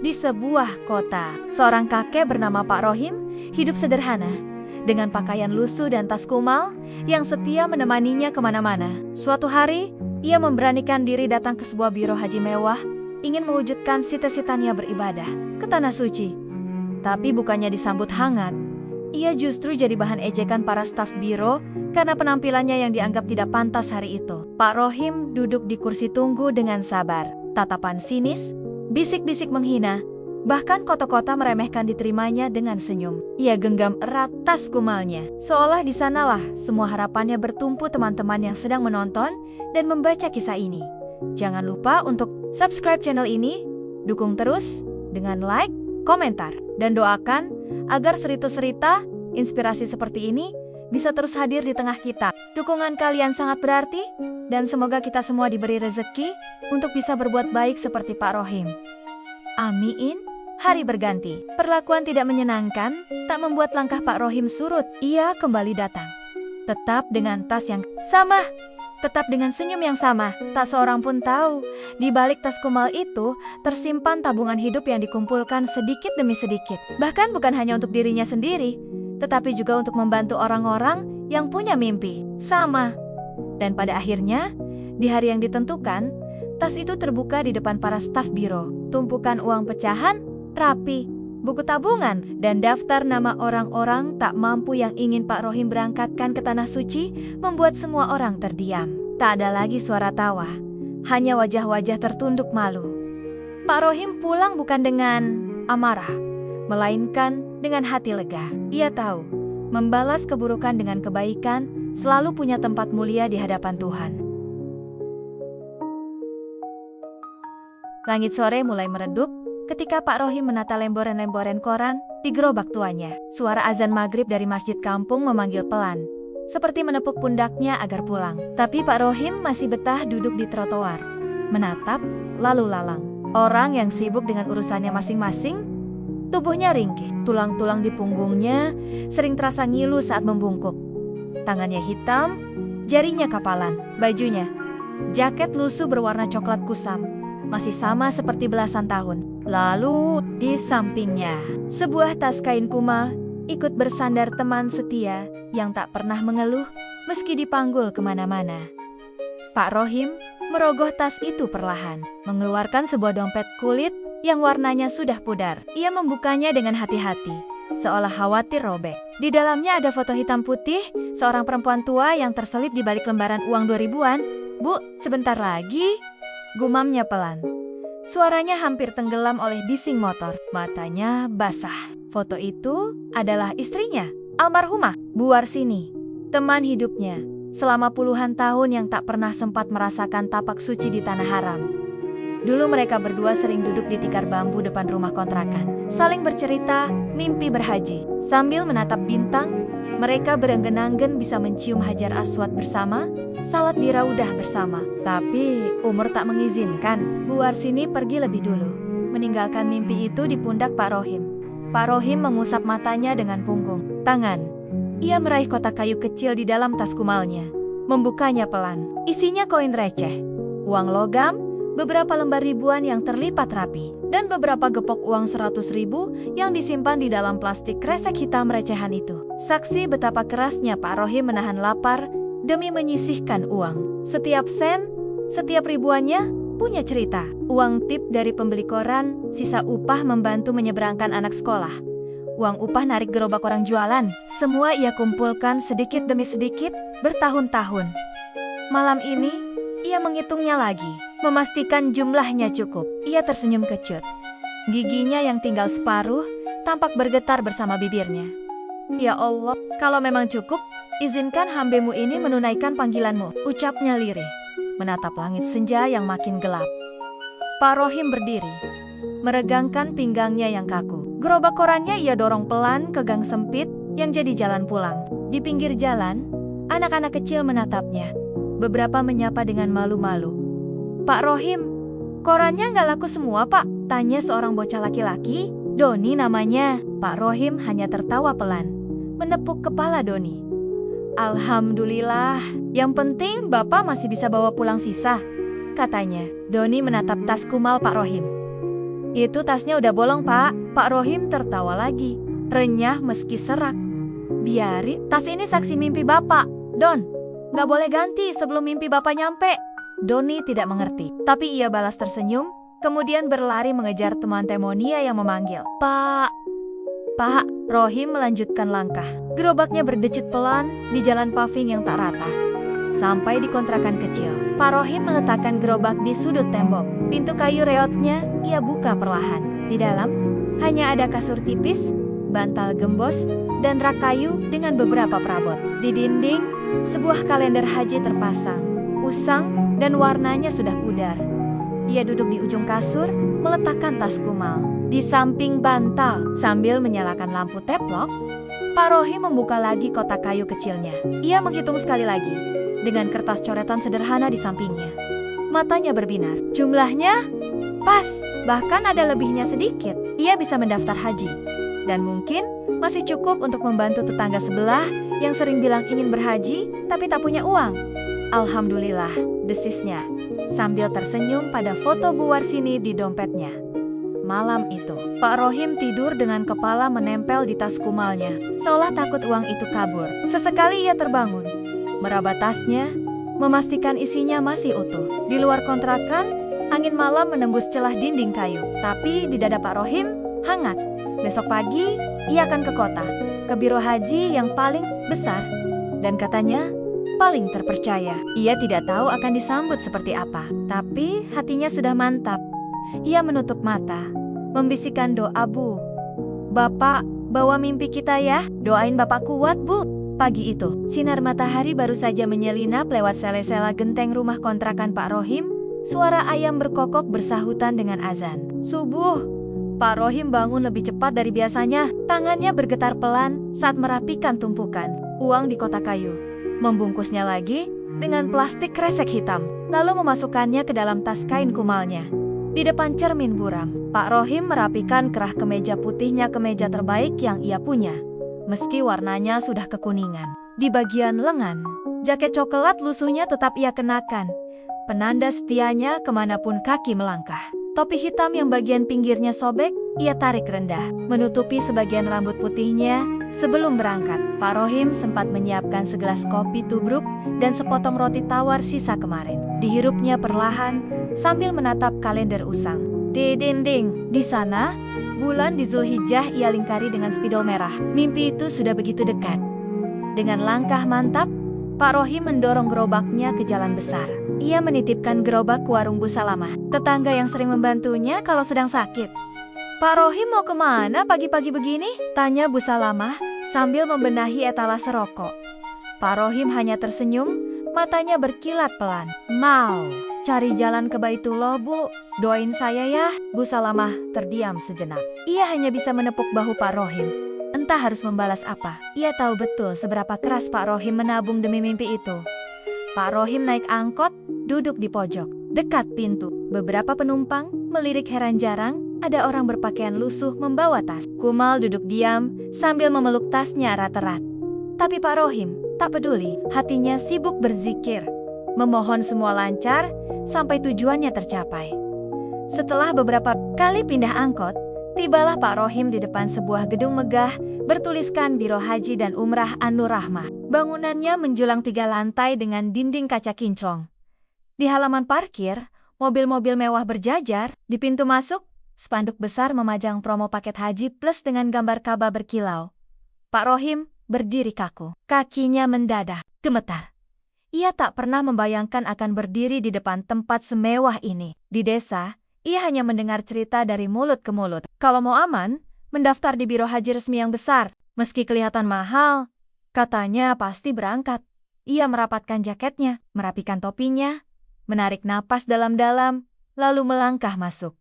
Di sebuah kota, seorang kakek bernama Pak Rohim hidup sederhana, dengan pakaian lusuh dan tas kumal yang setia menemaninya kemana-mana. Suatu hari, ia memberanikan diri datang ke sebuah biro haji mewah, ingin mewujudkan cita-citanya beribadah ke Tanah Suci. Tapi bukannya disambut hangat, ia justru jadi bahan ejekan para staf biro karena penampilannya yang dianggap tidak pantas hari itu. Pak Rohim duduk di kursi tunggu dengan sabar, tatapan sinis, bisik-bisik menghina, bahkan kota-kota meremehkan diterimanya dengan senyum. Ia genggam erat tas kumalnya, seolah di sanalah semua harapannya bertumpu teman-teman yang sedang menonton dan membaca kisah ini. Jangan lupa untuk subscribe channel ini, dukung terus dengan like, komentar, dan doakan agar cerita-cerita inspirasi seperti ini bisa terus hadir di tengah kita. Dukungan kalian sangat berarti, dan semoga kita semua diberi rezeki untuk bisa berbuat baik seperti Pak Rohim. Amin. Hari berganti. Perlakuan tidak menyenangkan tak membuat langkah Pak Rohim surut. Ia kembali datang. Tetap dengan tas yang sama. Tetap dengan senyum yang sama. Tak seorang pun tahu, di balik tas kumal itu tersimpan tabungan hidup yang dikumpulkan sedikit demi sedikit. Bahkan bukan hanya untuk dirinya sendiri, tetapi juga untuk membantu orang-orang yang punya mimpi sama. Dan pada akhirnya, di hari yang ditentukan, tas itu terbuka di depan para staf biro. Tumpukan uang pecahan, rapi, buku tabungan, dan daftar nama orang-orang tak mampu yang ingin Pak Rohim berangkatkan ke Tanah Suci membuat semua orang terdiam. Tak ada lagi suara tawa, hanya wajah-wajah tertunduk malu. Pak Rohim pulang bukan dengan amarah, melainkan dengan hati lega. Ia tahu, membalas keburukan dengan kebaikan selalu punya tempat mulia di hadapan Tuhan. Langit sore mulai meredup ketika Pak Rohim menata lemboran-lemboran koran di gerobak tuanya. Suara azan maghrib dari masjid kampung memanggil pelan, seperti menepuk pundaknya agar pulang. Tapi Pak Rohim masih betah duduk di trotoar, menatap lalu lalang orang yang sibuk dengan urusannya masing-masing. Tubuhnya ringkih, tulang-tulang di punggungnya sering terasa ngilu saat membungkuk. Tangannya hitam, jarinya kapalan. Bajunya, jaket lusuh berwarna coklat kusam, masih sama seperti belasan tahun. Lalu, di sampingnya, sebuah tas kain kumal ikut bersandar teman setia yang tak pernah mengeluh meski dipanggul kemana-mana. Pak Rohim merogoh tas itu perlahan, mengeluarkan sebuah dompet kulit yang warnanya sudah pudar. Ia membukanya dengan hati-hati, seolah khawatir robek. Di dalamnya ada foto hitam putih seorang perempuan tua yang terselip di balik lembaran uang 2000-an. "Bu, sebentar lagi," gumamnya pelan. Suaranya hampir tenggelam oleh bising motor. Matanya basah. Foto itu adalah istrinya, almarhumah Bu Warsini, teman hidupnya selama puluhan tahun yang tak pernah sempat merasakan tapak suci di tanah haram. Dulu mereka berdua sering duduk di tikar bambu depan rumah kontrakan, saling bercerita mimpi berhaji. Sambil menatap bintang, mereka berenggen-anggen bisa mencium Hajar Aswad bersama, salat di Raudah bersama. Tapi umur tak mengizinkan. Bu Warsini pergi lebih dulu, meninggalkan mimpi itu di pundak Pak Rohim. Pak Rohim mengusap matanya dengan punggung tangan. Ia meraih kotak kayu kecil di dalam tas kumalnya, membukanya pelan. Isinya koin receh, uang logam, beberapa lembar ribuan yang terlipat rapi, dan beberapa gepok uang 100.000 yang disimpan di dalam plastik kresek hitam recehan itu. Saksi betapa kerasnya Pak Rohim menahan lapar demi menyisihkan uang. Setiap sen, setiap ribuannya punya cerita. Uang tip dari pembeli koran, sisa upah membantu menyeberangkan anak sekolah, uang upah narik gerobak orang jualan. Semua ia kumpulkan sedikit demi sedikit bertahun-tahun. Malam ini, ia menghitungnya lagi, memastikan jumlahnya cukup. Ia tersenyum kecut. Giginya yang tinggal separuh tampak bergetar bersama bibirnya. "Ya Allah, kalau memang cukup, izinkan hambemu ini menunaikan panggilanmu," ucapnya lirih, menatap langit senja yang makin gelap. Pak Rohim berdiri, meregangkan pinggangnya yang kaku. Gerobak korannya ia dorong pelan ke gang sempit yang jadi jalan pulang. Di pinggir jalan, anak-anak kecil menatapnya. Beberapa menyapa dengan malu-malu. "Pak Rohim, korannya nggak laku semua, Pak?" tanya seorang bocah laki-laki. "Doni namanya." Pak Rohim hanya tertawa pelan, menepuk kepala Doni. "Alhamdulillah, yang penting Bapak masih bisa bawa pulang sisa," katanya. Doni menatap tas kumal Pak Rohim. Itu tasnya udah bolong, Pak. Pak Rohim tertawa lagi, renyah meski serak. Biari, tas ini saksi mimpi Bapak. Don, nggak boleh ganti sebelum mimpi Bapak nyampe. Doni tidak mengerti, tapi ia balas tersenyum, kemudian berlari mengejar teman Temonia yang memanggil. Pak, Rohim melanjutkan langkah. Gerobaknya berdecit pelan di jalan paving yang tak rata. Sampai di kontrakan kecil, Pak Rohim meletakkan gerobak di sudut tembok. Pintu kayu reotnya ia buka perlahan. Di dalam, hanya ada kasur tipis, bantal gembos, dan rak kayu dengan beberapa perabot. Di dinding, sebuah kalender haji terpasang, usang, dan warnanya sudah pudar. Ia duduk di ujung kasur, meletakkan tas kumal di samping bantal. Sambil menyalakan lampu teplok, Pak Rohim membuka lagi kotak kayu kecilnya. Ia menghitung sekali lagi, dengan kertas coretan sederhana di sampingnya. Matanya berbinar. Jumlahnya pas, bahkan ada lebihnya sedikit. Ia bisa mendaftar haji. Dan mungkin masih cukup untuk membantu tetangga sebelah yang sering bilang ingin berhaji, tapi tak punya uang. Alhamdulillah, desisnya, sambil tersenyum pada foto Bu Warsini di dompetnya. Malam itu, Pak Rohim tidur dengan kepala menempel di tas kumalnya, seolah takut uang itu kabur. Sesekali ia terbangun, meraba tasnya, memastikan isinya masih utuh. Di luar kontrakan, angin malam menembus celah dinding kayu, tapi di dada Pak Rohim hangat. Besok pagi, ia akan ke kota, ke biro haji yang paling besar, dan katanya paling terpercaya. Ia tidak tahu akan disambut seperti apa, tapi hatinya sudah mantap. Ia menutup mata, membisikkan doa, Bu. Bapak, bawa mimpi kita ya, doain Bapak kuat, Bu. Pagi itu, sinar matahari baru saja menyelinap lewat sela-sela genteng rumah kontrakan Pak Rohim. Suara ayam berkokok bersahutan dengan azan. Subuh. Pak Rohim bangun lebih cepat dari biasanya. Tangannya bergetar pelan saat merapikan tumpukan uang di kotak kayu. Membungkusnya lagi dengan plastik kresek hitam, lalu memasukkannya ke dalam tas kain kumalnya. Di depan cermin buram, Pak Rohim merapikan kerah kemeja putihnya, kemeja terbaik yang ia punya. Meski warnanya sudah kekuningan. Di bagian lengan, jaket coklat lusuhnya tetap ia kenakan. Penanda setianya kemanapun kaki melangkah. Topi hitam yang bagian pinggirnya sobek, ia tarik rendah, menutupi sebagian rambut putihnya. Sebelum berangkat, Pak Rohim sempat menyiapkan segelas kopi tubruk dan sepotong roti tawar sisa kemarin. Dihirupnya perlahan, sambil menatap kalender usang. Di dinding, di sana, bulan di Zulhijjah ia lingkari dengan spidol merah. Mimpi itu sudah begitu dekat. Dengan langkah mantap, Pak Rohim mendorong gerobaknya ke jalan besar. Ia menitipkan gerobak ke warung Bu Salamah, tetangga yang sering membantunya kalau sedang sakit. Pak Rohim mau kemana pagi-pagi begini? Tanya Bu Salamah sambil membenahi etalase rokok. Pak Rohim hanya tersenyum, matanya berkilat pelan. Mau cari jalan ke Baitullah, Bu. Doain saya ya. Bu Salamah terdiam sejenak. Ia hanya bisa menepuk bahu Pak Rohim. Entah harus membalas apa. Ia tahu betul seberapa keras Pak Rohim menabung demi mimpi itu. Pak Rohim naik angkot, duduk di pojok, dekat pintu. Beberapa penumpang melirik heran jarang, ada orang berpakaian lusuh membawa tas. Kumal duduk diam sambil memeluk tasnya erat-erat. Tapi Pak Rohim tak peduli, hatinya sibuk berzikir, memohon semua lancar sampai tujuannya tercapai. Setelah beberapa kali pindah angkot, tibalah Pak Rohim di depan sebuah gedung megah bertuliskan Biro Haji dan Umrah An-Nur Rahmah. Bangunannya menjulang 3 lantai dengan dinding kaca kinclong. Di halaman parkir, mobil-mobil mewah berjajar. Di pintu masuk, spanduk besar memajang promo paket haji plus dengan gambar Ka'bah berkilau. Pak Rohim berdiri kaku. Kakinya mendadak gemetar. Ia tak pernah membayangkan akan berdiri di depan tempat semewah ini. Di desa, ia hanya mendengar cerita dari mulut ke mulut. Kalau mau aman, mendaftar di biro haji resmi yang besar. Meski kelihatan mahal, katanya pasti berangkat. Ia merapatkan jaketnya, merapikan topinya, menarik napas dalam-dalam, lalu melangkah masuk.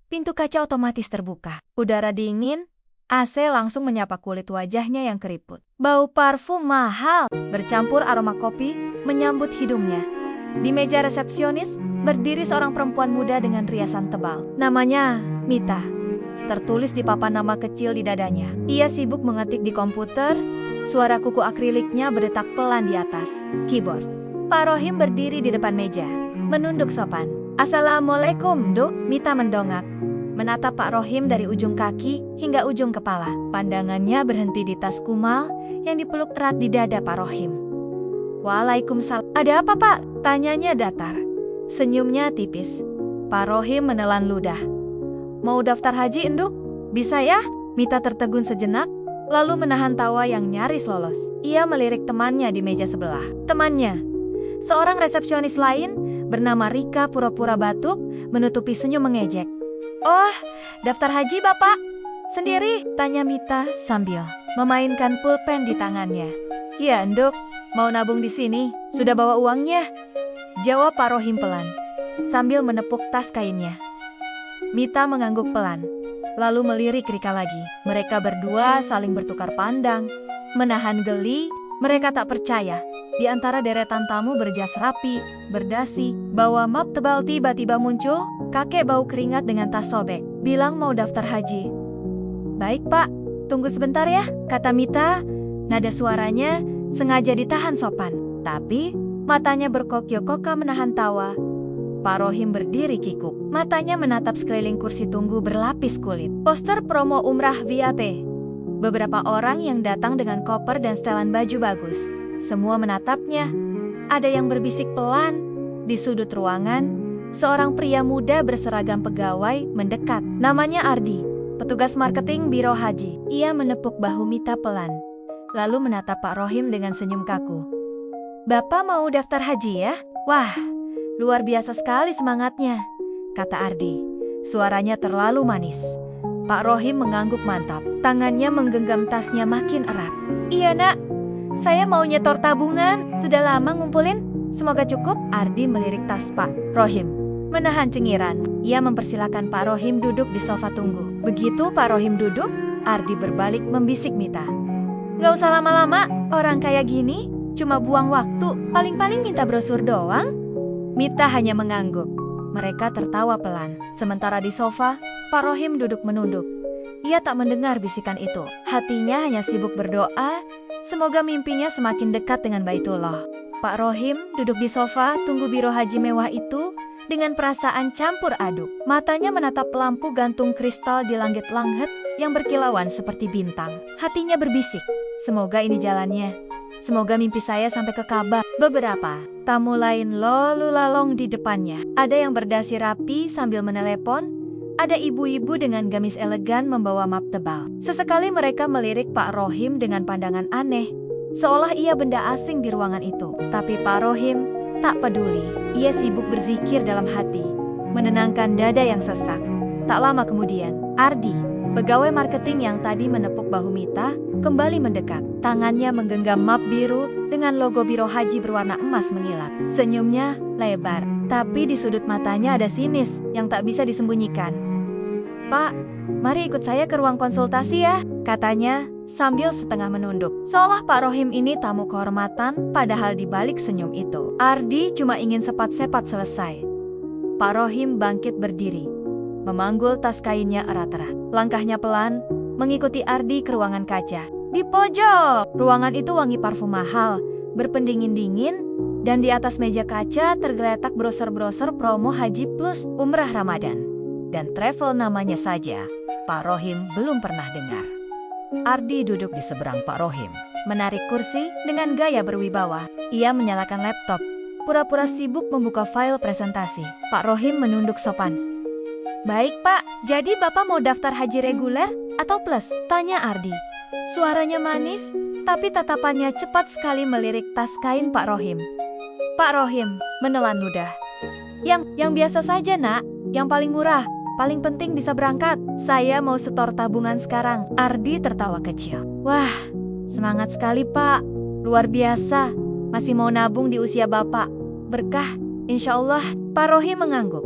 Pintu kaca otomatis terbuka. Udara dingin, AC langsung menyapa kulit wajahnya yang keriput. Bau parfum mahal bercampur aroma kopi menyambut hidungnya. Di meja resepsionis, berdiri seorang perempuan muda dengan riasan tebal. Namanya Mita. Tertulis di papan nama kecil di dadanya. Ia sibuk mengetik di komputer, suara kuku akriliknya berdetak pelan di atas keyboard. Pak Rohim berdiri di depan meja, menunduk sopan. Assalamualaikum, Duk. Mita mendongak, menatap Pak Rohim dari ujung kaki hingga ujung kepala. Pandangannya berhenti di tas kumal yang dipeluk erat di dada Pak Rohim. Waalaikumsalam. Ada apa, Pak? Tanyanya datar. Senyumnya tipis. Pak Rohim menelan ludah. Mau daftar haji, Enduk? Bisa ya? Mita tertegun sejenak, lalu menahan tawa yang nyaris lolos. Ia melirik temannya di meja sebelah. Temannya, seorang resepsionis lain bernama Rika, pura-pura batuk, menutupi senyum mengejek. Oh, daftar haji Bapak? Sendiri? Tanya Mita sambil memainkan pulpen di tangannya. Iya, Enduk. Mau nabung di sini? Sudah bawa uangnya? Jawab Pak Rohim pelan, sambil menepuk tas kainnya. Mita mengangguk pelan, lalu melirik Rika lagi. Mereka berdua saling bertukar pandang. Menahan geli, mereka tak percaya. Di antara deretan tamu berjas rapi, berdasi, bawa map tebal tiba-tiba muncul, kakek bau keringat dengan tas sobek. Bilang mau daftar haji. Baik, Pak. Tunggu sebentar ya, kata Mita. Nada suaranya sengaja ditahan sopan, tapi matanya berkokyok-koka menahan tawa. Pak Rohim berdiri kikuk, matanya menatap sekeliling kursi tunggu berlapis kulit. Poster promo umrah VIP. Beberapa orang yang datang dengan koper dan setelan baju bagus. Semua menatapnya. Ada yang berbisik pelan. Di sudut ruangan, seorang pria muda berseragam pegawai mendekat. Namanya Ardi, petugas marketing Biro Haji. Ia menepuk bahu Mita pelan, lalu menatap Pak Rohim dengan senyum kaku. Bapak mau daftar haji ya? Wah, luar biasa sekali semangatnya, kata Ardi. Suaranya terlalu manis. Pak Rohim mengangguk mantap. Tangannya menggenggam tasnya makin erat. Iya, Nak. Saya mau nyetor tabungan. Sudah lama ngumpulin. Semoga cukup. Ardi melirik tas Pak Rohim, menahan cengiran. Ia mempersilakan Pak Rohim duduk di sofa tunggu. Begitu Pak Rohim duduk, Ardi berbalik membisik Mita. Gak usah lama-lama. Orang kayak gini cuma buang waktu. Paling-paling minta brosur doang. Mita hanya mengangguk. Mereka tertawa pelan. Sementara di sofa, Pak Rohim duduk menunduk. Ia tak mendengar bisikan itu. Hatinya hanya sibuk berdoa, semoga mimpinya semakin dekat dengan Baitullah. Pak Rohim duduk di sofa tunggu biro haji mewah itu dengan perasaan campur aduk. Matanya menatap lampu gantung kristal di langit langit yang berkilauan seperti bintang. Hatinya berbisik, semoga ini jalannya. Semoga mimpi saya sampai ke Ka'bah. Beberapa tamu lain lalu lalong di depannya. Ada yang berdasi rapi sambil menelepon. Ada ibu-ibu dengan gamis elegan membawa map tebal. Sesekali mereka melirik Pak Rohim dengan pandangan aneh, seolah ia benda asing di ruangan itu. Tapi Pak Rohim tak peduli. Ia sibuk berzikir dalam hati, menenangkan dada yang sesak. Tak lama kemudian, Ardi, pegawai marketing yang tadi menepuk bahu Mita, kembali mendekat. Tangannya menggenggam map biru dengan logo Biro Haji berwarna emas mengilap. Senyumnya lebar, tapi di sudut matanya ada sinis yang tak bisa disembunyikan. Pak, mari ikut saya ke ruang konsultasi ya, katanya sambil setengah menunduk. Seolah Pak Rohim ini tamu kehormatan, padahal di balik senyum itu, Ardi cuma ingin sepat-sepat selesai. Pak Rohim bangkit berdiri, memanggul tas kainnya erat-erat. Langkahnya pelan, mengikuti Ardi ke ruangan kaca. Di pojok, ruangan itu wangi parfum mahal, berpendingin-dingin, dan di atas meja kaca tergeletak brosur-brosur promo Haji Plus Umrah Ramadan. Dan travel namanya saja, Pak Rohim belum pernah dengar. Ardi duduk di seberang Pak Rohim, menarik kursi dengan gaya berwibawa. Ia menyalakan laptop, pura-pura sibuk membuka file presentasi. Pak Rohim menunduk sopan. Baik Pak, jadi Bapak mau daftar haji reguler atau plus? Tanya Ardi. Suaranya manis, tapi tatapannya cepat sekali melirik tas kain Pak Rohim. Pak Rohim menelan ludah. Yang biasa saja nak, yang paling murah. Paling penting bisa berangkat. Saya mau setor tabungan sekarang. Ardi tertawa kecil. Wah, semangat sekali Pak. Luar biasa. Masih mau nabung di usia Bapak. Berkah, insya Allah. Pak Rohim mengangguk.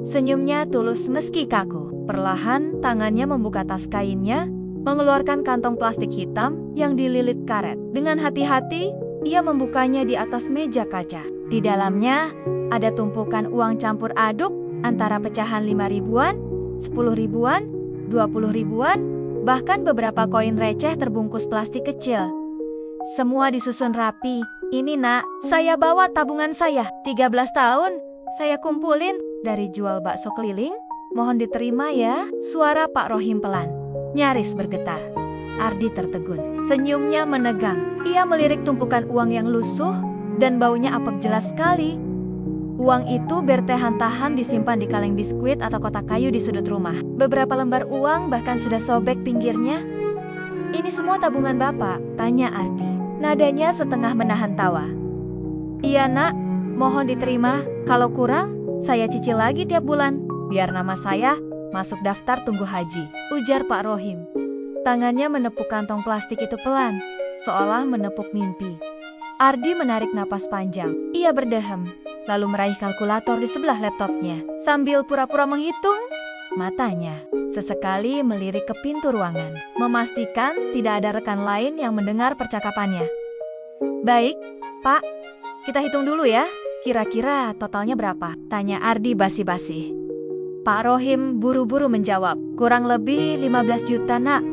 Senyumnya tulus meski kaku. Perlahan tangannya membuka tas kainnya, mengeluarkan kantong plastik hitam yang dililit karet. Dengan hati-hati, ia membukanya di atas meja kaca. Di dalamnya ada tumpukan uang campur aduk antara pecahan 5 ribuan, 10 ribuan, 20 ribuan, bahkan beberapa koin receh terbungkus plastik kecil. Semua disusun rapi. Ini nak, saya bawa tabungan saya. 13 tahun, saya kumpulin dari jual bakso keliling, mohon diterima ya." Suara Pak Rohim pelan, nyaris bergetar. Ardi tertegun, senyumnya menegang. Ia melirik tumpukan uang yang lusuh dan baunya apek jelas sekali. Uang itu bertahan-tahan disimpan di kaleng biskuit atau kotak kayu di sudut rumah. Beberapa lembar uang bahkan sudah sobek pinggirnya. "Ini semua tabungan Bapak?" tanya Ardi. Nadanya setengah menahan tawa. "Iya nak, mohon diterima. Kalau kurang, saya cicil lagi tiap bulan. Biar nama saya masuk daftar tunggu haji," ujar Pak Rohim. Tangannya menepuk kantong plastik itu pelan, seolah menepuk mimpi. Ardi menarik napas panjang. Ia berdehem, lalu meraih kalkulator di sebelah laptopnya. Sambil pura-pura menghitung, matanya sesekali melirik ke pintu ruangan, memastikan tidak ada rekan lain yang mendengar percakapannya. "Baik, Pak, kita hitung dulu ya. Kira-kira totalnya berapa?" tanya Ardi basi-basi. Pak Rohim buru-buru menjawab, "Kurang lebih 15 juta nak.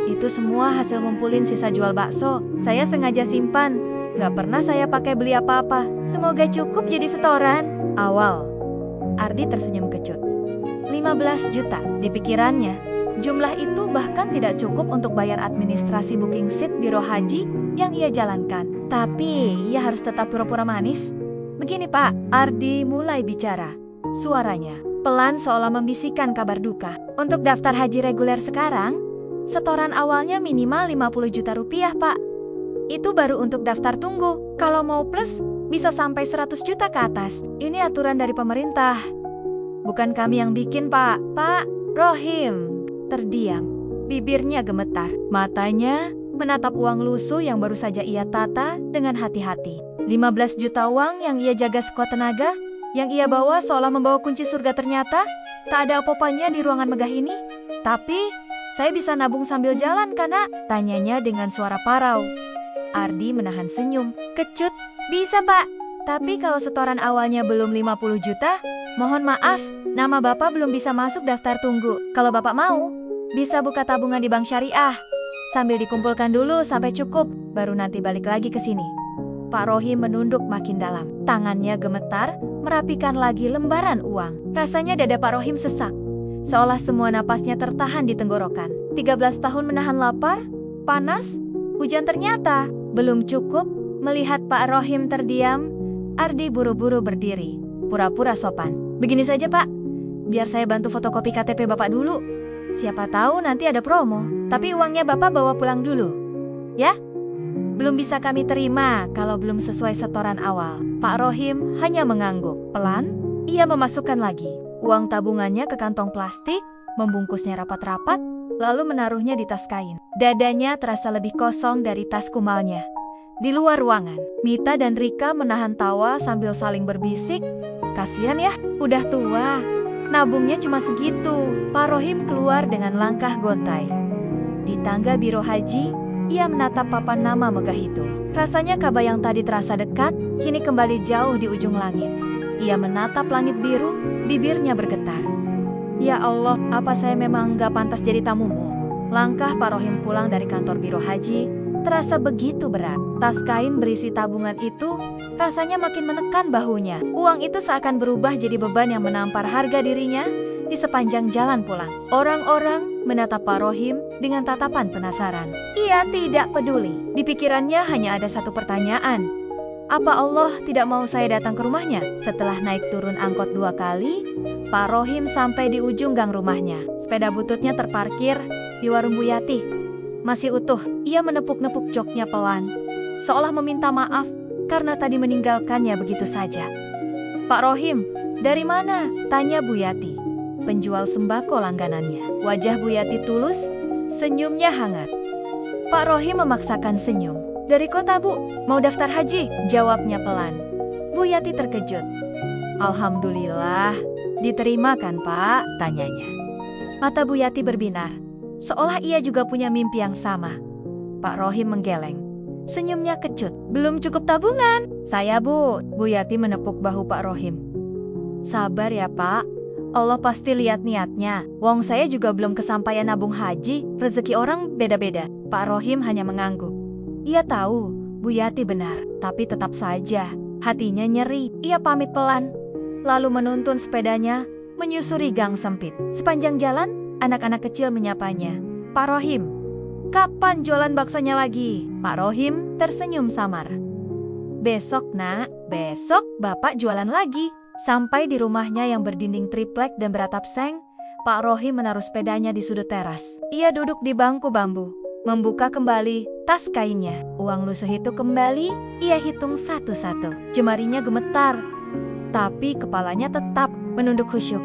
Itu semua hasil ngumpulin sisa jual bakso. Saya sengaja simpan. Gak pernah saya pakai beli apa-apa. Semoga cukup jadi setoran awal." Ardi tersenyum kecut. 15 juta di pikirannya. Jumlah itu bahkan tidak cukup untuk bayar administrasi booking seat biro haji yang ia jalankan. Tapi ia harus tetap pura-pura manis. "Begini Pak," Ardi mulai bicara. Suaranya pelan seolah membisikkan kabar duka. "Untuk daftar haji reguler sekarang, setoran awalnya minimal 50 juta rupiah Pak. Itu baru untuk daftar tunggu. Kalau mau plus, bisa sampai 100 juta ke atas. Ini aturan dari pemerintah. Bukan kami yang bikin, Pak." "Pak Rohim," terdiam. Bibirnya gemetar. Matanya menatap uang lusuh yang baru saja ia tata dengan hati-hati. 15 juta uang yang ia jaga sekuat tenaga, yang ia bawa seolah membawa kunci surga, ternyata tak ada apa-apanya di ruangan megah ini. "Tapi, saya bisa nabung sambil jalan kan, Nak?" tanyanya dengan suara parau. Ardi menahan senyum. "Kecut, bisa Pak. Tapi kalau setoran awalnya belum 50 juta, mohon maaf, nama Bapak belum bisa masuk daftar tunggu. Kalau Bapak mau, bisa buka tabungan di bank syariah. Sambil dikumpulkan dulu sampai cukup, baru nanti balik lagi ke sini." Pak Rohim menunduk makin dalam. Tangannya gemetar, merapikan lagi lembaran uang. Rasanya dada Pak Rohim sesak, seolah semua napasnya tertahan di tenggorokan. 13 tahun menahan lapar, panas, hujan, ternyata belum cukup. Melihat Pak Rohim terdiam, Ardi buru-buru berdiri, pura-pura sopan. "Begini saja Pak, biar saya bantu fotokopi KTP Bapak dulu. Siapa tahu nanti ada promo. Tapi uangnya Bapak bawa pulang dulu, ya? Belum bisa kami terima kalau belum sesuai setoran awal." Pak Rohim hanya mengangguk. Pelan, ia memasukkan lagi uang tabungannya ke kantong plastik, membungkusnya rapat-rapat, lalu menaruhnya di tas kain. Dadanya terasa lebih kosong dari tas kumalnya. Di luar ruangan, Mita dan Rika menahan tawa sambil saling berbisik. "Kasihan ya, udah tua. Nabungnya cuma segitu." Pak Rohim keluar dengan langkah gontai. Di tangga biro haji, ia menatap papan nama megah itu. Rasanya Ka'bah yang tadi terasa dekat, kini kembali jauh di ujung langit. Ia menatap langit biru, bibirnya bergetar. "Ya Allah, apa saya memang gak pantas jadi tamumu?" Langkah Pak Rohim pulang dari kantor biro haji terasa begitu berat. Tas kain berisi tabungan itu rasanya makin menekan bahunya. Uang itu seakan berubah jadi beban yang menampar harga dirinya di sepanjang jalan pulang. Orang-orang menatap Pak Rohim dengan tatapan penasaran. Ia tidak peduli. Di pikirannya hanya ada satu pertanyaan. Apa Allah tidak mau saya datang ke rumahnya? Setelah naik turun angkot 2 kali, Pak Rohim sampai di ujung gang rumahnya. Sepeda bututnya terparkir di warung Bu Yati. Masih utuh, ia menepuk-nepuk joknya pelan, seolah meminta maaf karena tadi meninggalkannya begitu saja. "Pak Rohim, dari mana?" tanya Bu Yati, penjual sembako langganannya. Wajah Bu Yati tulus, senyumnya hangat. Pak Rohim memaksakan senyum. "Dari kota Bu, mau daftar haji," jawabnya pelan. Bu Yati terkejut. "Alhamdulillah, diterima kan Pak?" tanyanya. Mata Bu Yati berbinar, seolah ia juga punya mimpi yang sama. Pak Rohim menggeleng. Senyumnya kecut. "Belum cukup tabungan." "Saya Bu." Bu Yati menepuk bahu Pak Rohim. "Sabar ya Pak, Allah pasti lihat niatnya. Wong saya juga belum kesampaian nabung haji, rezeki orang beda-beda." Pak Rohim hanya mengangguk. Ia tahu Bu Yati benar, tapi tetap saja hatinya nyeri. Ia pamit pelan, lalu menuntun sepedanya menyusuri gang sempit. Sepanjang jalan, anak-anak kecil menyapanya. "Pak Rohim, kapan jualan baksonya lagi?" Pak Rohim tersenyum samar. "Besok, Nak. Besok Bapak jualan lagi." Sampai di rumahnya yang berdinding triplek dan beratap seng, Pak Rohim menaruh sepedanya di sudut teras. Ia duduk di bangku bambu, membuka kembali tas kainnya. Uang lusuh itu kembali, ia hitung satu-satu. Jemarinya gemetar, tapi kepalanya tetap menunduk khusyuk.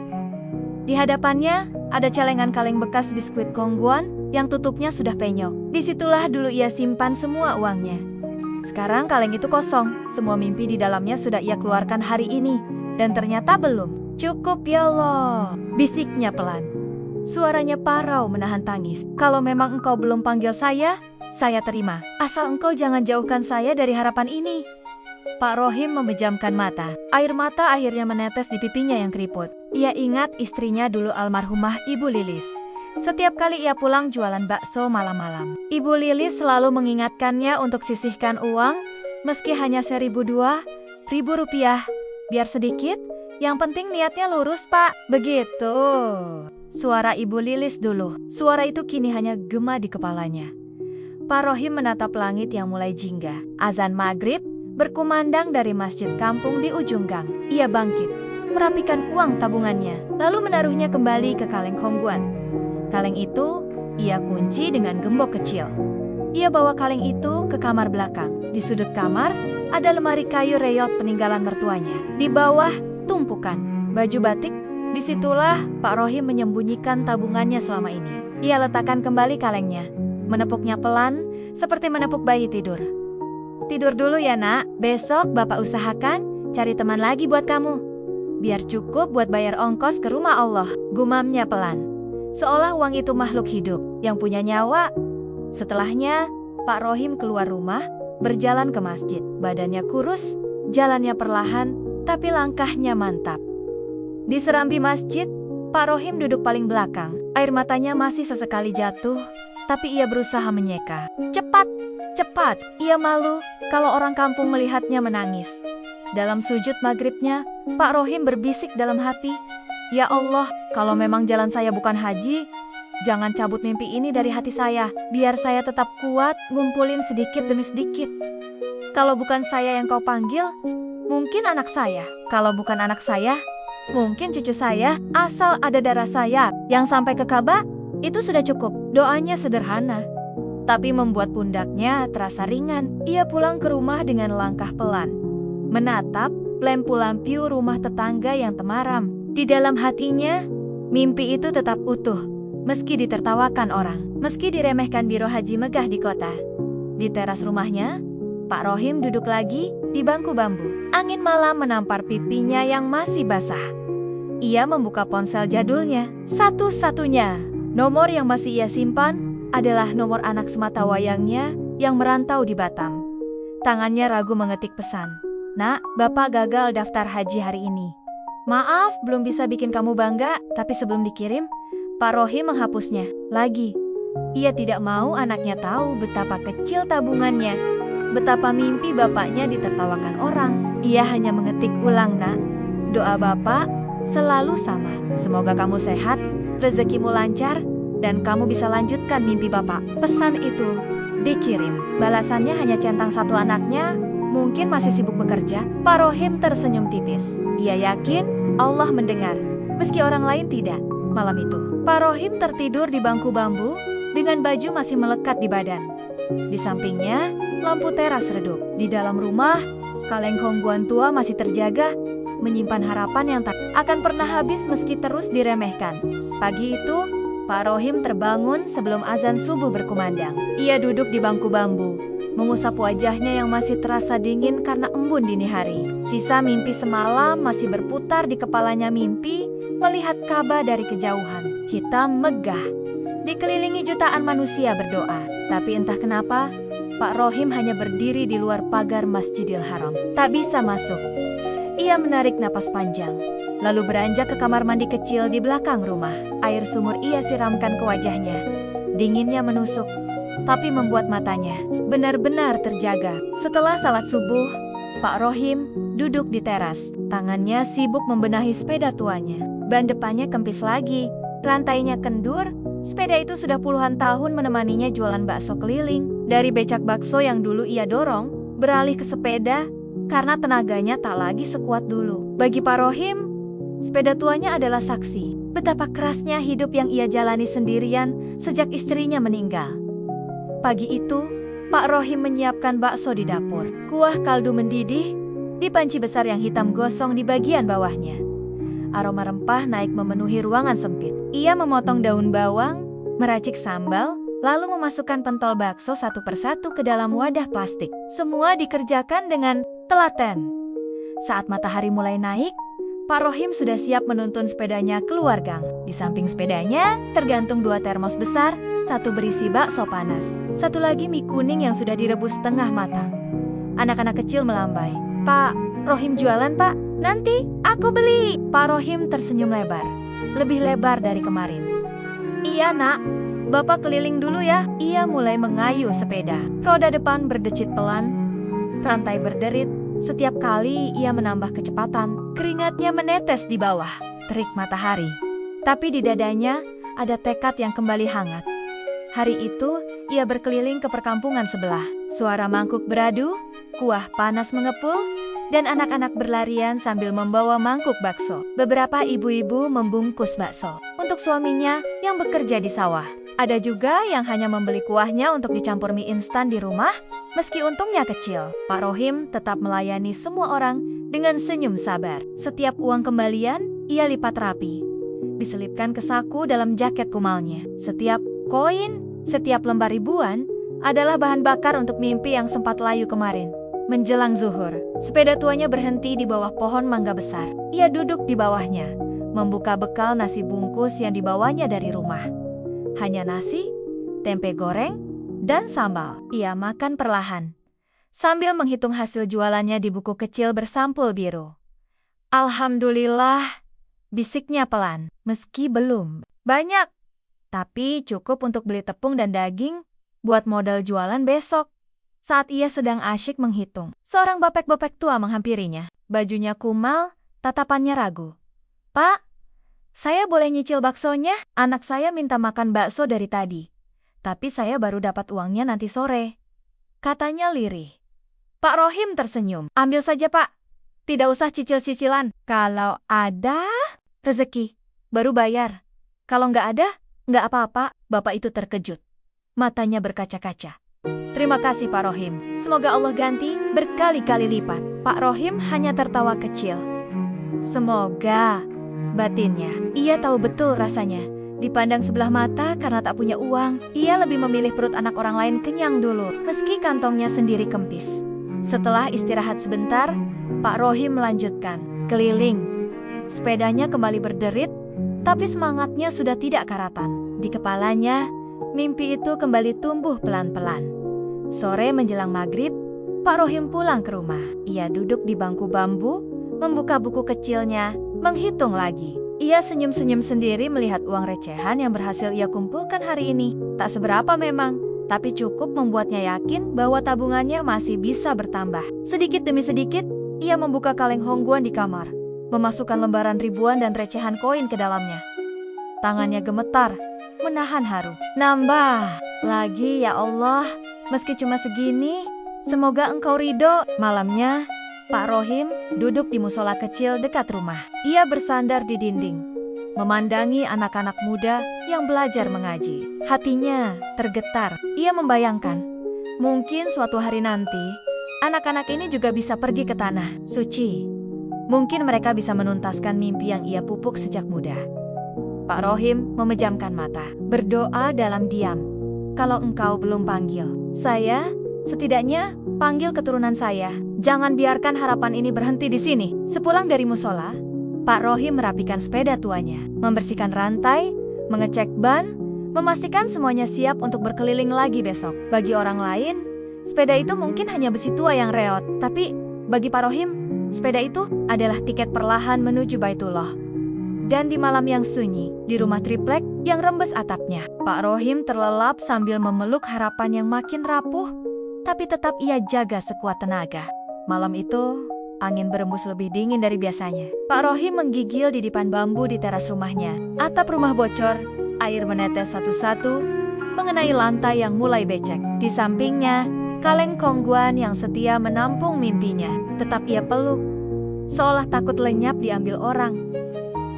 Di hadapannya ada celengan kaleng bekas biskuit Kongguan yang tutupnya sudah penyok. Disitulah dulu ia simpan semua uangnya. Sekarang kaleng itu kosong, semua mimpi di dalamnya sudah ia keluarkan hari ini, dan ternyata belum. "Cukup ya Allah," bisiknya pelan. Suaranya parau menahan tangis. "Kalau memang engkau belum panggil saya terima. Asal engkau jangan jauhkan saya dari harapan ini." Pak Rohim memejamkan mata. Air mata akhirnya menetes di pipinya yang keriput. Ia ingat istrinya dulu almarhumah Ibu Lilis. Setiap kali ia pulang jualan bakso malam-malam, Ibu Lilis selalu mengingatkannya untuk sisihkan uang, meski hanya 1.000-2.000 rupiah. "Biar sedikit, yang penting niatnya lurus, Pak." Begitu suara Ibu Lilis dulu. Suara itu kini hanya gema di kepalanya. Pak Rohim menatap langit yang mulai jingga. Azan maghrib berkumandang dari masjid kampung di ujung gang. Ia bangkit, merapikan uang tabungannya, lalu menaruhnya kembali ke kaleng Kongguan. Kaleng itu ia kunci dengan gembok kecil. Ia bawa kaleng itu ke kamar belakang. Di sudut kamar ada lemari kayu reyot peninggalan mertuanya. Di bawah tumpukan baju batik. Disitulah Pak Rohim menyembunyikan tabungannya selama ini. Ia letakkan kembali kalengnya, menepuknya pelan seperti menepuk bayi tidur. "Tidur dulu ya, Nak. Besok Bapak usahakan cari teman lagi buat kamu. Biar cukup buat bayar ongkos ke rumah Allah," gumamnya pelan. Seolah uang itu makhluk hidup yang punya nyawa. Setelahnya, Pak Rohim keluar rumah, berjalan ke masjid. Badannya kurus, jalannya perlahan, tapi langkahnya mantap. Di serambi masjid, Pak Rohim duduk paling belakang. Air matanya masih sesekali jatuh, tapi ia berusaha menyeka. "Cepat, cepat!" Ia malu kalau orang kampung melihatnya menangis. Dalam sujud maghribnya, Pak Rohim berbisik dalam hati, "Ya Allah, kalau memang jalan saya bukan haji, jangan cabut mimpi ini dari hati saya. Biar saya tetap kuat, ngumpulin sedikit demi sedikit. Kalau bukan saya yang kau panggil, mungkin anak saya. Kalau bukan anak saya, mungkin cucu saya. Asal ada darah saya yang sampai ke Ka'bah, itu sudah cukup." Doanya sederhana, tapi membuat pundaknya terasa ringan. Ia pulang ke rumah dengan langkah pelan, menatap lampu-lampu rumah tetangga yang temaram. Di dalam hatinya, mimpi itu tetap utuh, meski ditertawakan orang, meski diremehkan biro haji megah di kota. Di teras rumahnya, Pak Rohim duduk lagi di bangku bambu. Angin malam menampar pipinya yang masih basah. Ia membuka ponsel jadulnya. Satu-satunya nomor yang masih ia simpan adalah nomor anak sematawayangnya yang merantau di Batam. Tangannya ragu mengetik pesan. "Nak, Bapak gagal daftar haji hari ini. Maaf, belum bisa bikin kamu bangga." Tapi sebelum dikirim, Pak Rohim menghapusnya lagi. Ia tidak mau anaknya tahu betapa kecil tabungannya, betapa mimpi bapaknya ditertawakan orang. Ia hanya mengetik ulang, "Nak, doa Bapak selalu sama. Semoga kamu sehat, rezekimu lancar, dan kamu bisa lanjutkan mimpi Bapak." Pesan itu dikirim. Balasannya hanya centang satu anaknya, mungkin masih sibuk bekerja. Pak Rohim tersenyum tipis. Ia yakin Allah mendengar, meski orang lain tidak. Malam itu, Pak Rohim tertidur di bangku bambu dengan baju masih melekat di badan. Di sampingnya, lampu teras redup. Di dalam rumah, kaleng Kongguan tua masih terjaga, menyimpan harapan yang tak akan pernah habis meski terus diremehkan. Pagi itu, Pak Rohim terbangun sebelum azan subuh berkumandang. Ia duduk di bangku bambu, mengusap wajahnya yang masih terasa dingin karena embun dini hari. Sisa mimpi semalam masih berputar di kepalanya. Mimpi melihat Ka'bah dari kejauhan, hitam megah, dikelilingi jutaan manusia berdoa. Tapi entah kenapa, Pak Rohim hanya berdiri di luar pagar Masjidil Haram, tak bisa masuk. Ia menarik napas panjang, lalu beranjak ke kamar mandi kecil di belakang rumah. Air sumur ia siramkan ke wajahnya. Dinginnya menusuk, tapi membuat matanya benar-benar terjaga. Setelah salat subuh, Pak Rohim duduk di teras. Tangannya sibuk membenahi sepeda tuanya. Ban depannya kempis lagi, rantainya kendur. Sepeda itu sudah puluhan tahun menemaninya jualan bakso keliling. Dari becak bakso yang dulu ia dorong, beralih ke sepeda karena tenaganya tak lagi sekuat dulu. Bagi Pak Rohim, sepeda tuanya adalah saksi betapa kerasnya hidup yang ia jalani sendirian sejak istrinya meninggal. Pagi itu, Pak Rohim menyiapkan bakso di dapur. Kuah kaldu mendidih di panci besar yang hitam gosong di bagian bawahnya. Aroma rempah naik memenuhi ruangan sempit. Ia memotong daun bawang, meracik sambal, lalu memasukkan pentol bakso satu persatu ke dalam wadah plastik. Semua dikerjakan dengan telaten. Saat matahari mulai naik, Pak Rohim sudah siap menuntun sepedanya keluar gang. Di samping sepedanya tergantung 2 termos besar, satu berisi bakso panas, satu lagi mie kuning yang sudah direbus setengah matang. Anak-anak kecil melambai. "Pak Rohim jualan, Pak. Nanti aku beli." Pak Rohim tersenyum lebar, lebih lebar dari kemarin. "Iya, Nak. Bapak keliling dulu ya." Ia mulai mengayuh sepeda. Roda depan berdecit pelan, rantai berderit. Setiap kali ia menambah kecepatan, keringatnya menetes di bawah terik matahari. Tapi di dadanya ada tekad yang kembali hangat. Hari itu, ia berkeliling ke perkampungan sebelah. Suara mangkuk beradu, kuah panas mengepul, dan anak-anak berlarian sambil membawa mangkuk bakso. Beberapa ibu-ibu membungkus bakso untuk suaminya yang bekerja di sawah. Ada juga yang hanya membeli kuahnya untuk dicampur mie instan di rumah, meski untungnya kecil. Pak Rohim tetap melayani semua orang dengan senyum sabar. Setiap uang kembalian, ia lipat rapi, diselipkan ke saku dalam jaket kumalnya. Setiap koin, setiap lembar ribuan adalah bahan bakar untuk mimpi yang sempat layu kemarin. Menjelang zuhur, sepeda tuanya berhenti di bawah pohon mangga besar. Ia duduk di bawahnya, membuka bekal nasi bungkus yang dibawanya dari rumah. Hanya nasi, tempe goreng, dan sambal. Ia makan perlahan, sambil menghitung hasil jualannya di buku kecil bersampul biru. "Alhamdulillah," bisiknya pelan, "meski belum banyak, tapi cukup untuk beli tepung dan daging buat modal jualan besok." Saat ia sedang asyik menghitung, seorang bopek-bopek tua menghampirinya. Bajunya kumal, tatapannya ragu. "Pak, saya boleh nyicil baksonya? Anak saya minta makan bakso dari tadi, tapi saya baru dapat uangnya nanti sore," katanya lirih. Pak Rohim tersenyum. "Ambil saja, Pak. Tidak usah cicil-cicilan. Kalau ada rezeki, baru bayar. Kalau nggak ada, nggak apa-apa." Bapak itu terkejut. Matanya berkaca-kaca. "Terima kasih, Pak Rohim. Semoga Allah ganti berkali-kali lipat." Pak Rohim hanya tertawa kecil. "Semoga," batinnya. Ia tahu betul rasanya dipandang sebelah mata karena tak punya uang. Ia lebih memilih perut anak orang lain kenyang dulu, meski kantongnya sendiri kempis. Setelah istirahat sebentar, Pak Rohim melanjutkan keliling. Sepedanya kembali berderit, tapi semangatnya sudah tidak karatan. Di kepalanya, mimpi itu kembali tumbuh pelan-pelan. Sore menjelang maghrib, Pak Rohim pulang ke rumah. Ia duduk di bangku bambu, membuka buku kecilnya, menghitung lagi. Ia senyum-senyum sendiri melihat uang recehan yang berhasil ia kumpulkan hari ini. Tak seberapa memang, tapi cukup membuatnya yakin bahwa tabungannya masih bisa bertambah. Sedikit demi sedikit, ia membuka kaleng hongguan di kamar, memasukkan lembaran ribuan dan recehan koin ke dalamnya. Tangannya gemetar, menahan haru. "Nambah lagi ya Allah, meski cuma segini, semoga Engkau ridho." Malamnya, Pak Rohim duduk di musola kecil dekat rumah. Ia bersandar di dinding, memandangi anak-anak muda yang belajar mengaji. Hatinya tergetar. Ia membayangkan, mungkin suatu hari nanti, anak-anak ini juga bisa pergi ke tanah suci. Mungkin mereka bisa menuntaskan mimpi yang ia pupuk sejak muda. Pak Rohim memejamkan mata, berdoa dalam diam. "Kalau Engkau belum panggil saya, setidaknya panggil keturunan saya. Jangan biarkan harapan ini berhenti di sini." Sepulang dari musola, Pak Rohim merapikan sepeda tuanya, membersihkan rantai, mengecek ban, memastikan semuanya siap untuk berkeliling lagi besok. Bagi orang lain, sepeda itu mungkin hanya besi tua yang reot, tapi bagi Pak Rohim, sepeda itu adalah tiket perlahan menuju Baitullah. Dan di malam yang sunyi, di rumah triplek yang rembes atapnya, Pak Rohim terlelap sambil memeluk harapan yang makin rapuh, tapi tetap ia jaga sekuat tenaga. Malam itu, angin berembus lebih dingin dari biasanya. Pak Rohim menggigil di dipan bambu di teras rumahnya. Atap rumah bocor, air menetes satu-satu, mengenai lantai yang mulai becek. Di sampingnya, kaleng Kongguan yang setia menampung mimpinya, tetap ia peluk, seolah takut lenyap diambil orang.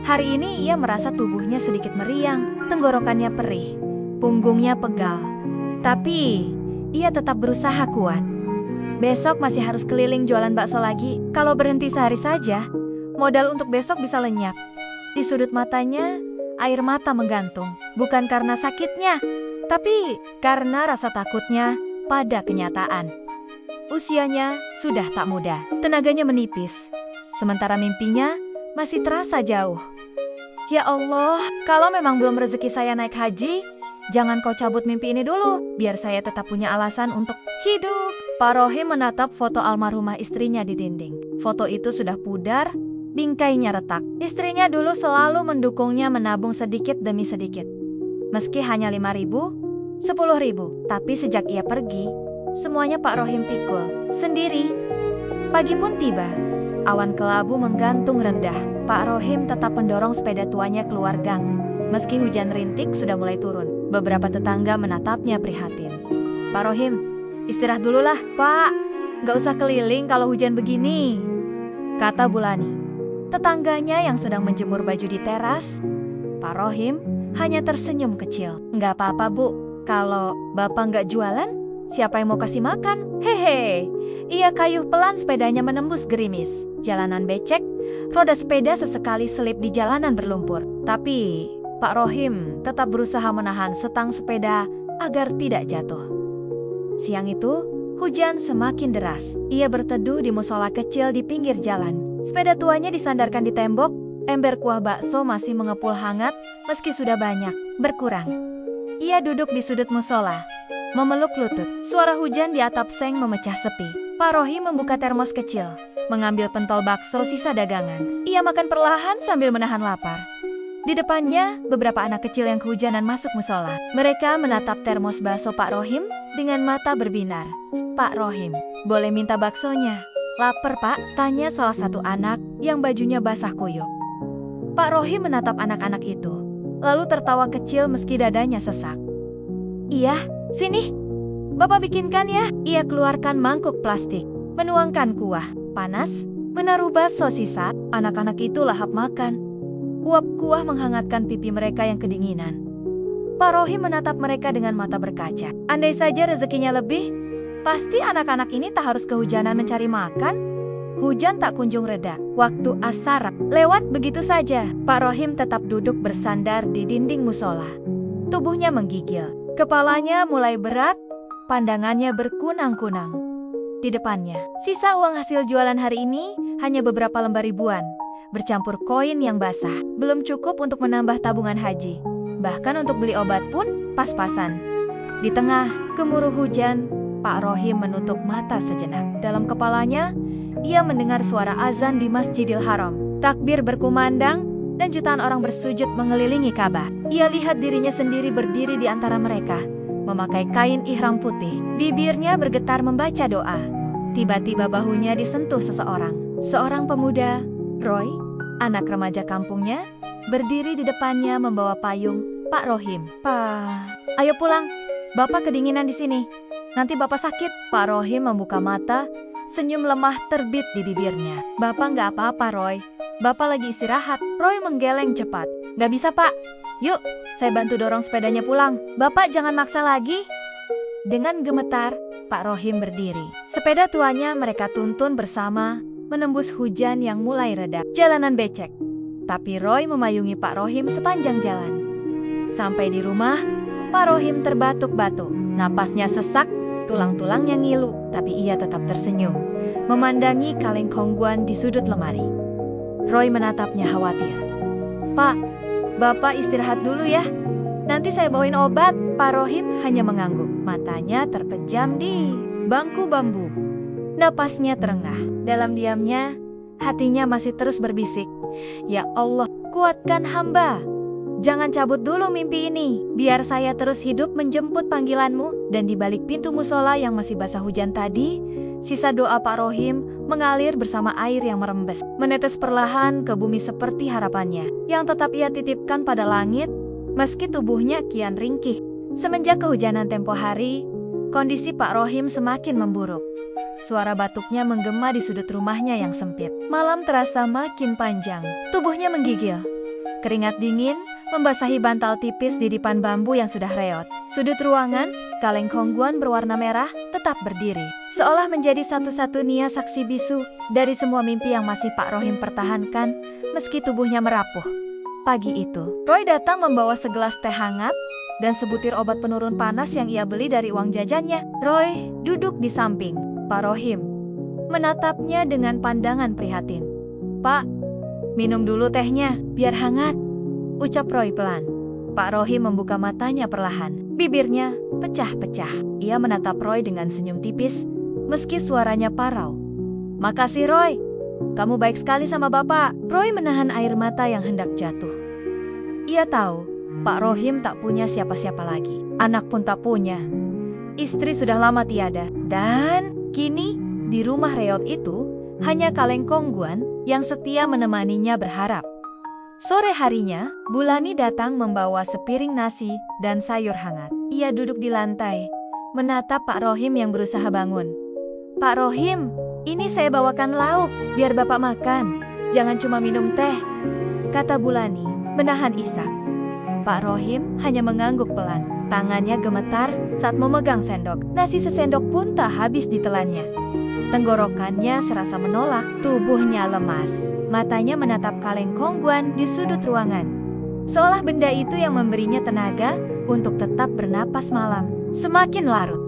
Hari ini ia merasa tubuhnya sedikit meriang, tenggorokannya perih, punggungnya pegal. Tapi, ia tetap berusaha kuat. Besok masih harus keliling jualan bakso lagi. Kalau berhenti sehari saja, modal untuk besok bisa lenyap. Di sudut matanya, air mata menggantung. Bukan karena sakitnya, tapi karena rasa takutnya pada kenyataan. Usianya sudah tak muda, tenaganya menipis. Sementara mimpinya masih terasa jauh. Ya Allah, kalau memang belum rezeki saya naik haji, jangan kau cabut mimpi ini dulu, biar saya tetap punya alasan untuk hidup. Pak Rohim menatap foto almarhumah istrinya di dinding. Foto itu sudah pudar, bingkainya retak. Istrinya dulu selalu mendukungnya menabung sedikit demi sedikit. Meski hanya 5.000, 10.000, tapi sejak ia pergi, semuanya Pak Rohim pikul sendiri. Pagi pun tiba, awan kelabu menggantung rendah. Pak Rohim tetap mendorong sepeda tuanya keluar gang. Meski hujan rintik sudah mulai turun, beberapa tetangga menatapnya prihatin. Pak Rohim, istirahat dulu lah, Pak. Gak usah keliling kalau hujan begini, kata Bulani, tetangganya yang sedang menjemur baju di teras. Pak Rohim hanya tersenyum kecil. Gak apa-apa, Bu. Kalau Bapak gak jualan, siapa yang mau kasih makan? Hehe. Ia kayuh pelan sepedanya menembus gerimis. Jalanan becek, roda sepeda sesekali selip di jalanan berlumpur. Tapi Pak Rohim tetap berusaha menahan setang sepeda agar tidak jatuh. Siang itu, hujan semakin deras. Ia berteduh di musola kecil di pinggir jalan. Sepeda tuanya disandarkan di tembok, ember kuah bakso masih mengepul hangat meski sudah banyak berkurang. Ia duduk di sudut musola, memeluk lutut. Suara hujan di atap seng memecah sepi. Pak Rohim membuka termos kecil, mengambil pentol bakso sisa dagangan. Ia makan perlahan sambil menahan lapar. Di depannya, beberapa anak kecil yang kehujanan masuk musola. Mereka menatap termos bakso Pak Rohim dengan mata berbinar. Pak Rohim, boleh minta baksonya? Laper, Pak, tanya salah satu anak yang bajunya basah kuyup. Pak Rohim menatap anak-anak itu, lalu tertawa kecil meski dadanya sesak. Iya, sini. Bapak bikinkan ya. Ia keluarkan mangkuk plastik, menuangkan kuah. Panas, menaruh bakso sisa, anak-anak itu lahap makan. Uap kuah menghangatkan pipi mereka yang kedinginan. Pak Rohim menatap mereka dengan mata berkaca. Andai saja rezekinya lebih, pasti anak-anak ini tak harus kehujanan mencari makan. Hujan tak kunjung reda. Waktu asar lewat begitu saja. Pak Rohim tetap duduk bersandar di dinding musola. Tubuhnya menggigil. Kepalanya mulai berat, pandangannya berkunang-kunang. Di depannya, sisa uang hasil jualan hari ini hanya beberapa lembar ribuan, bercampur koin yang basah. Belum cukup untuk menambah tabungan haji. Bahkan untuk beli obat pun pas-pasan. Di tengah gemuruh hujan, Pak Rohim menutup mata sejenak. Dalam kepalanya, ia mendengar suara azan di Masjidil Haram. Takbir berkumandang dan jutaan orang bersujud mengelilingi Ka'bah. Ia lihat dirinya sendiri berdiri di antara mereka, memakai kain ihram putih. Bibirnya bergetar membaca doa. Tiba-tiba bahunya disentuh seseorang. Seorang pemuda, Roy, anak remaja kampungnya, berdiri di depannya membawa payung. Pak Rohim, "Pak, ayo pulang. Bapak kedinginan di sini. Nanti Bapak sakit." Pak Rohim membuka mata, senyum lemah terbit di bibirnya. "Bapak nggak apa-apa, Roy. Bapak lagi istirahat." Roy menggeleng cepat. "Nggak bisa, Pak. Yuk, saya bantu dorong sepedanya pulang. Bapak jangan maksa lagi." Dengan gemetar, Pak Rohim berdiri. Sepeda tuanya mereka tuntun bersama, menembus hujan yang mulai reda. Jalanan becek, tapi Roy memayungi Pak Rohim sepanjang jalan. Sampai di rumah, Pak Rohim terbatuk-batuk. Napasnya sesak, tulang-tulangnya ngilu, tapi ia tetap tersenyum, memandangi kaleng Kongguan di sudut lemari. Roy menatapnya khawatir. "Pak, Bapak istirahat dulu ya. Nanti saya bawain obat." Pak Rohim hanya mengangguk. Matanya terpejam di bangku bambu. Napasnya terengah. Dalam diamnya, hatinya masih terus berbisik, "Ya Allah, kuatkan hamba. Jangan cabut dulu mimpi ini. Biar saya terus hidup menjemput panggilanmu." Dan di balik pintu musola yang masih basah hujan tadi, sisa doa Pak Rohim mengalir bersama air yang merembes, menetes perlahan ke bumi seperti harapannya, yang tetap ia titipkan pada langit, meski tubuhnya kian ringkih. Semenjak kehujanan tempo hari, kondisi Pak Rohim semakin memburuk. Suara batuknya menggema di sudut rumahnya yang sempit. Malam terasa makin panjang, tubuhnya menggigil. Keringat dingin membasahi bantal tipis di dipan bambu yang sudah reot. Sudut ruangan, kaleng Khongguan berwarna merah, tetap berdiri. Seolah menjadi satu-satunya saksi bisu dari semua mimpi yang masih Pak Rohim pertahankan, meski tubuhnya merapuh. Pagi itu, Roy datang membawa segelas teh hangat dan sebutir obat penurun panas yang ia beli dari uang jajannya. Roy duduk di samping Pak Rohim, menatapnya dengan pandangan prihatin. "Pak, minum dulu tehnya, biar hangat," ucap Roy pelan. Pak Rohim membuka matanya perlahan. Bibirnya pecah-pecah. Ia menatap Roy dengan senyum tipis, meski suaranya parau. "Makasih Roy, kamu baik sekali sama Bapak." Roy menahan air mata yang hendak jatuh. Ia tahu Pak Rohim tak punya siapa-siapa lagi. Anak pun tak punya. Istri sudah lama tiada. Dan kini di rumah reot itu hanya kaleng Khongguan yang setia menemaninya berharap. Sore harinya, Bulani datang membawa sepiring nasi dan sayur hangat. Ia duduk di lantai, menatap Pak Rohim yang berusaha bangun. "Pak Rohim, ini saya bawakan lauk, biar Bapak makan. Jangan cuma minum teh," kata Bulani, menahan isak. Pak Rohim hanya mengangguk pelan. Tangannya gemetar saat memegang sendok. Nasi sesendok pun tak habis ditelannya. Tenggorokannya serasa menolak, tubuhnya lemas. Matanya menatap kaleng Khongguan di sudut ruangan. Seolah benda itu yang memberinya tenaga untuk tetap bernapas malam. Semakin larut,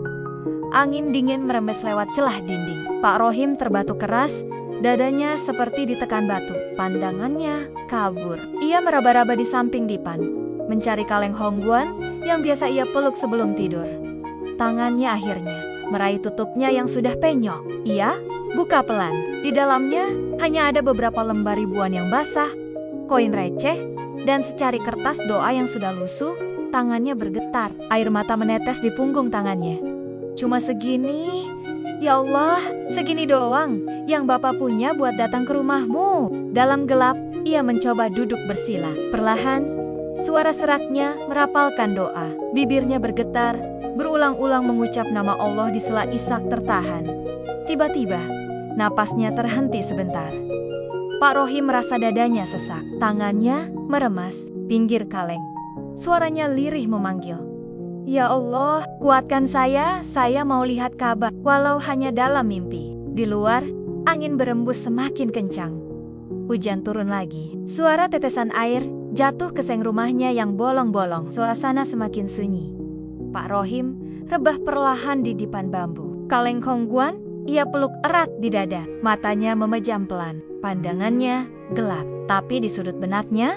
angin dingin merembes lewat celah dinding. Pak Rohim terbatuk keras, dadanya seperti ditekan batu. Pandangannya kabur. Ia meraba-raba di samping dipan, mencari kaleng Khongguan yang biasa ia peluk sebelum tidur. Tangannya akhirnya meraih tutupnya yang sudah penyok. Ia buka pelan. Di dalamnya hanya ada beberapa lembar ribuan yang basah, koin receh, dan secari kertas doa yang sudah lusuh. Tangannya bergetar. Air mata menetes di punggung tangannya. "Cuma segini? Ya Allah, segini doang yang Bapak punya buat datang ke rumahmu." Dalam gelap, ia mencoba duduk bersila. Perlahan, suara seraknya merapalkan doa. Bibirnya bergetar, berulang-ulang mengucap nama Allah di sela isak tertahan. Tiba-tiba, napasnya terhenti sebentar. Pak Rohim merasa dadanya sesak. Tangannya meremas pinggir kaleng. Suaranya lirih memanggil. "Ya Allah, kuatkan saya mau lihat Ka'bah, walau hanya dalam mimpi." Di luar, angin berembus semakin kencang. Hujan turun lagi. Suara tetesan air jatuh ke seng rumahnya yang bolong-bolong. Suasana semakin sunyi. Pak Rohim rebah perlahan di dipan bambu. Kaleng Khongguan ia peluk erat di dada. Matanya memejam pelan. Pandangannya gelap. Tapi di sudut benaknya,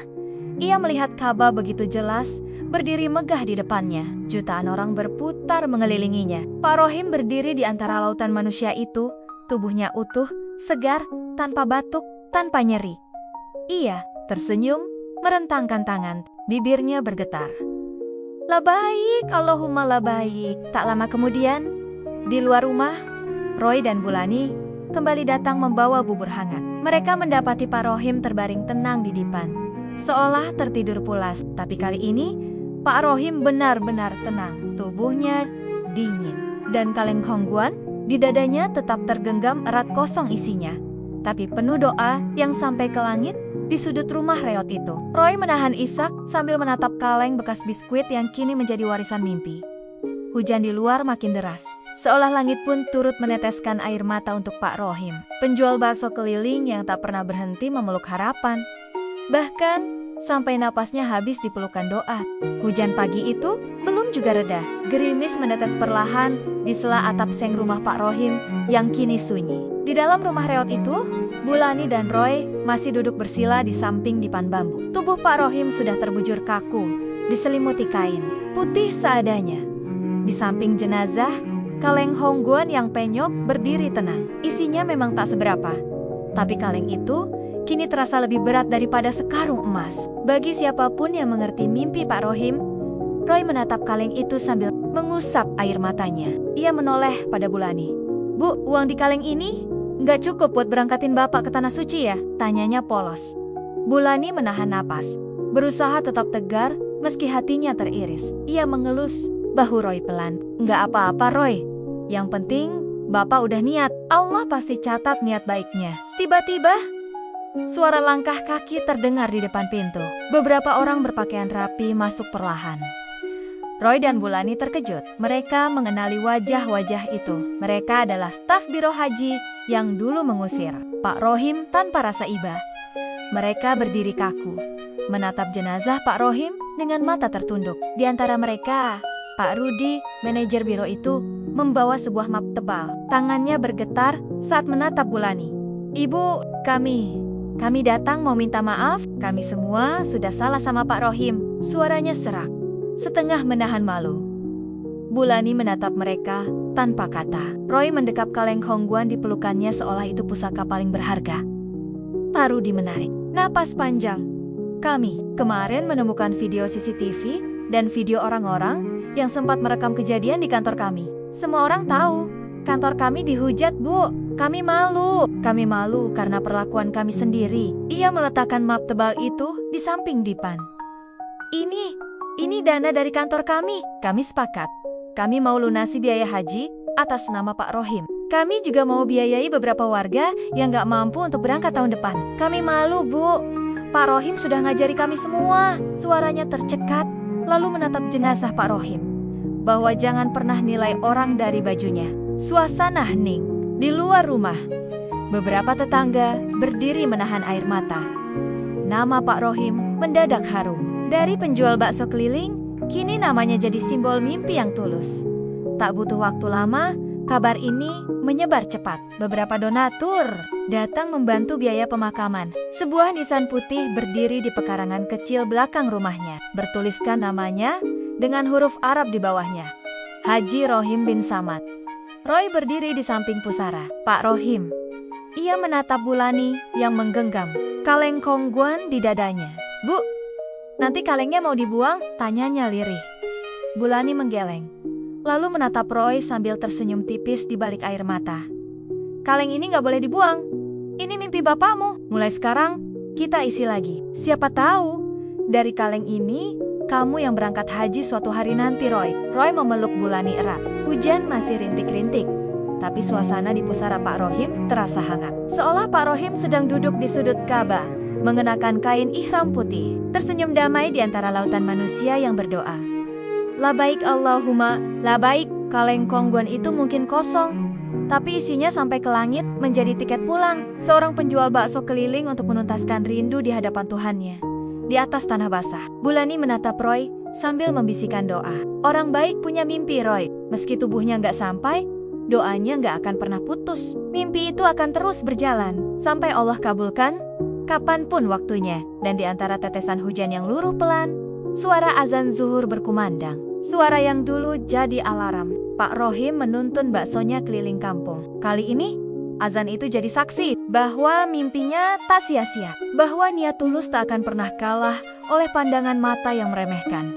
ia melihat Ka'bah begitu jelas, berdiri megah di depannya. Jutaan orang berputar mengelilinginya. Pak Rohim berdiri di antara lautan manusia itu, tubuhnya utuh, segar, tanpa batuk, tanpa nyeri. Ia tersenyum, merentangkan tangan, bibirnya bergetar. "Labaik, Allahumma labaik." Tak lama kemudian, di luar rumah, Roy dan Bulani kembali datang membawa bubur hangat. Mereka mendapati Pak Rohim terbaring tenang di dipan, seolah tertidur pulas. Tapi kali ini, Pak Rohim benar-benar tenang. Tubuhnya dingin, dan kaleng Khongguan di dadanya tetap tergenggam erat kosong isinya, tapi penuh doa yang sampai ke langit di sudut rumah reot itu. Roy menahan isak sambil menatap kaleng bekas biskuit yang kini menjadi warisan mimpi. Hujan di luar makin deras, seolah langit pun turut meneteskan air mata untuk Pak Rohim, penjual bakso keliling yang tak pernah berhenti memeluk harapan. Bahkan sampai napasnya habis di pelukan doa. Hujan pagi itu belum juga reda. Gerimis menetes perlahan di sela atap seng rumah Pak Rohim yang kini sunyi. Di dalam rumah reot itu, Bulani dan Roy masih duduk bersila di samping dipan bambu. Tubuh Pak Rohim sudah terbujur kaku, diselimuti kain putih seadanya. Di samping jenazah, kaleng Khongguan yang penyok berdiri tenang. Isinya memang tak seberapa, tapi kaleng itu kini terasa lebih berat daripada sekarung emas. Bagi siapapun yang mengerti mimpi Pak Rohim, Roy menatap kaleng itu sambil mengusap air matanya. Ia menoleh pada Bulani. "Bu, uang di kaleng ini Nggak cukup buat berangkatin Bapak ke Tanah Suci ya? Tanyanya polos. Bulani menahan napas, berusaha tetap tegar meski hatinya teriris. Ia mengelus bahu Roy pelan. Nggak apa-apa Roy, yang penting Bapak udah niat. Allah pasti catat niat baiknya. Tiba-tiba, suara langkah kaki terdengar di depan pintu. Beberapa orang berpakaian rapi masuk perlahan. Roy dan Bulani terkejut. Mereka mengenali wajah-wajah itu. Mereka adalah staf biro haji yang dulu mengusir Pak Rohim tanpa rasa iba. Mereka berdiri kaku, menatap jenazah Pak Rohim dengan mata tertunduk. Di antara mereka, Pak Rudi, manajer biro itu, membawa sebuah map tebal. Tangannya bergetar saat menatap Bulani. Ibu, kami datang mau minta maaf. Kami semua sudah salah sama Pak Rohim. Suaranya serak, setengah menahan malu. Bulani menatap mereka tanpa kata. Roy mendekap kaleng Hongguan di pelukannya seolah itu pusaka paling berharga. Pak Rudi menarik napas panjang. Kami kemarin menemukan video CCTV dan video orang-orang yang sempat merekam kejadian di kantor kami. Semua orang tahu kantor kami dihujat, Bu. Kami malu karena perlakuan kami sendiri. Ia meletakkan map tebal itu di samping dipan. Ini dana dari kantor kami. Kami sepakat. Kami mau lunasi biaya haji atas nama Pak Rohim. Kami juga mau biayai beberapa warga yang gak mampu untuk berangkat tahun depan. Kami malu, Bu. Pak Rohim sudah ngajari kami semua. Suaranya tercekat, lalu menatap jenazah Pak Rohim. Bahwa jangan pernah nilai orang dari bajunya. Suasana hening. Di luar rumah, beberapa tetangga berdiri menahan air mata. Nama Pak Rohim mendadak harum. Dari penjual bakso keliling, kini namanya jadi simbol mimpi yang tulus. Tak butuh waktu lama, kabar ini menyebar cepat. Beberapa donatur datang membantu biaya pemakaman. Sebuah nisan putih berdiri di pekarangan kecil belakang rumahnya. Bertuliskan namanya dengan huruf Arab di bawahnya. Haji Rohim bin Samad. Roy berdiri di samping pusara. Pak Rohim. Ia menatap Bulani yang menggenggam kaleng Hongguan di dadanya. Bu, nanti kalengnya mau dibuang? Tanyanya lirih. Bulani menggeleng, lalu menatap Roy sambil tersenyum tipis di balik air mata. Kaleng ini gak boleh dibuang. Ini mimpi bapakmu. Mulai sekarang, kita isi lagi. Siapa tahu, dari kaleng ini, kamu yang berangkat haji suatu hari nanti, Roy. Roy memeluk Bulani erat. Hujan masih rintik-rintik, tapi suasana di pusara Pak Rohim terasa hangat. Seolah Pak Rohim sedang duduk di sudut Ka'bah, mengenakan kain ihram putih, tersenyum damai di antara lautan manusia yang berdoa. Labaik Allahumma, labaik. Kaleng Hongguan itu mungkin kosong, tapi isinya sampai ke langit menjadi tiket pulang. Seorang penjual bakso keliling untuk menuntaskan rindu di hadapan Tuhannya. Di atas tanah basah, Bulani menatap Roy sambil membisikkan doa. Orang baik punya mimpi, Roy. Meski tubuhnya nggak sampai, doanya nggak akan pernah putus. Mimpi itu akan terus berjalan sampai Allah kabulkan kapanpun waktunya. Dan di antara tetesan hujan yang luruh pelan, suara azan zuhur berkumandang. Suara yang dulu jadi alarm. Pak Rohim menuntun baksonya keliling kampung. Kali ini, azan itu jadi saksi bahwa mimpinya tak sia-sia. Bahwa niat tulus tak akan pernah kalah oleh pandangan mata yang meremehkan.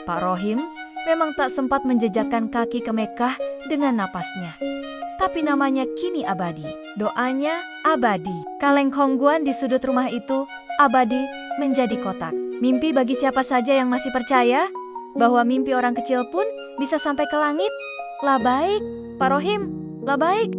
Pak Rohim memang tak sempat menjejakkan kaki ke Mekah dengan napasnya. Tapi namanya kini abadi. Doanya abadi. Kaleng Hongguan di sudut rumah itu abadi menjadi kotak. Mimpi bagi siapa saja yang masih percaya bahwa mimpi orang kecil pun bisa sampai ke langit. Labaik, Pak Rohim, labaik.